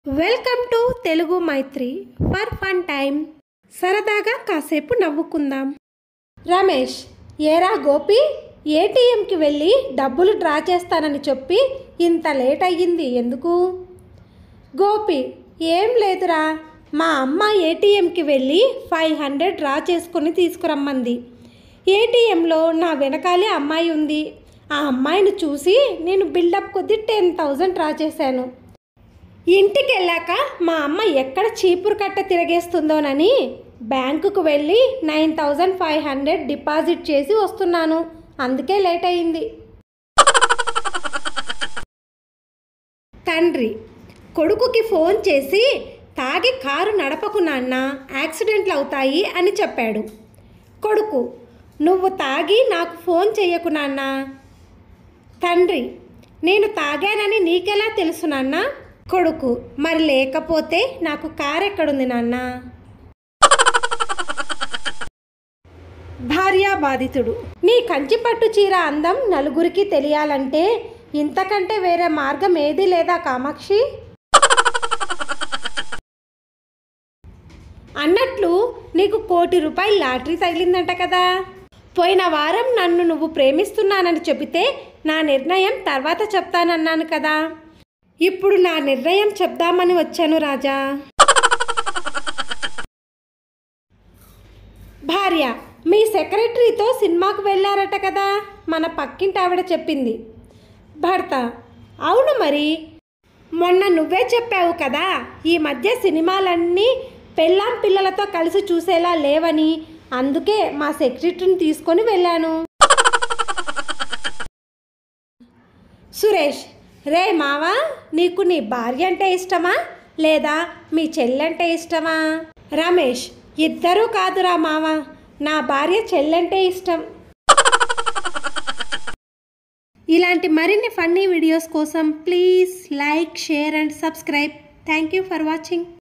Welcome to Telugu Maitri for fun time. సరదాగా కాసేపు నవ్వుకుందాం. రమేష్, ఏరా గోపి, ఏటీఎంకి వెళ్ళి డబ్బులు డ్రా చేస్తానని చెప్పి ఇంత లేట్ అయ్యింది ఎందుకు? గోపి, ఏం లేదురా, మా అమ్మ ఏటీఎంకి వెళ్ళి 500 డ్రా చేసుకొని తీసుకురమ్మంది. ఏటీఎంలో నా వెనకాలే అమ్మాయి ఉంది. ఆ అమ్మాయిని చూసి నేను బిల్డప్ కొద్ది 10,000 డ్రా చేశాను. ఇంటికి వెళ్ళాక మా అమ్మ ఎక్కడ చీపురు కట్ట తిరగేస్తుందోనని బ్యాంకుకు వెళ్ళి 9,500 డిపాజిట్ చేసి వస్తున్నాను. అందుకే లేట్ అయింది. తండ్రి కొడుకుకి ఫోన్ చేసి తాగి కారు నడపకు నాన్న, యాక్సిడెంట్లు అవుతాయి అని చెప్పాడు. కొడుకు, నువ్వు తాగి నాకు ఫోన్ చెయ్యకు నాన్న. తండ్రి, నేను తాగానని నీకెలా తెలుసు నాన్న? కొడుకు, మరి లేకపోతే నాకు కారు ఎక్కడుంది నాన్న? భార్య బాధితుడు, నీ కంచిపట్టు చీర అందం నలుగురికి తెలియాలంటే ఇంతకంటే వేరే మార్గం ఏదీ లేదా కామాక్షి? అన్నట్లు నీకు 1 కోటి రూపాయల లాటరీ తగిలిందంట కదా. పోయిన వారం నన్ను నువ్వు ప్రేమిస్తున్నానని చెబితే నా నిర్ణయం తర్వాత చెప్తానన్నాను కదా. ఇప్పుడు నా నిర్ణయం చెప్దామని వచ్చాను రాజా. భార్య, మీ సెక్రటరీతో సినిమాకు వెళ్ళారట కదా, మన పక్కింటి ఆవిడ చెప్పింది. భర్త, అవును మరి, మొన్న నువ్వే చెప్పావు కదా ఈ మధ్య సినిమాలన్నీ పెళ్ళాం పిల్లలతో కలిసి చూసేలా లేవని, అందుకే మా సెక్రటరీని తీసుకొని వెళ్ళాను. సురేష్, రే మావా, నీకు నీ భార్య అంటే ఇష్టమా లేదా మీ చెల్లంటే ఇష్టమా? రమేష్, ఇద్దరూ కాదురా మావా, నా భార్య చెల్లంటే ఇష్టం. ఇలాంటి మరిన్ని ఫన్నీ వీడియోస్ కోసం please like, share and subscribe. Thank you for watching.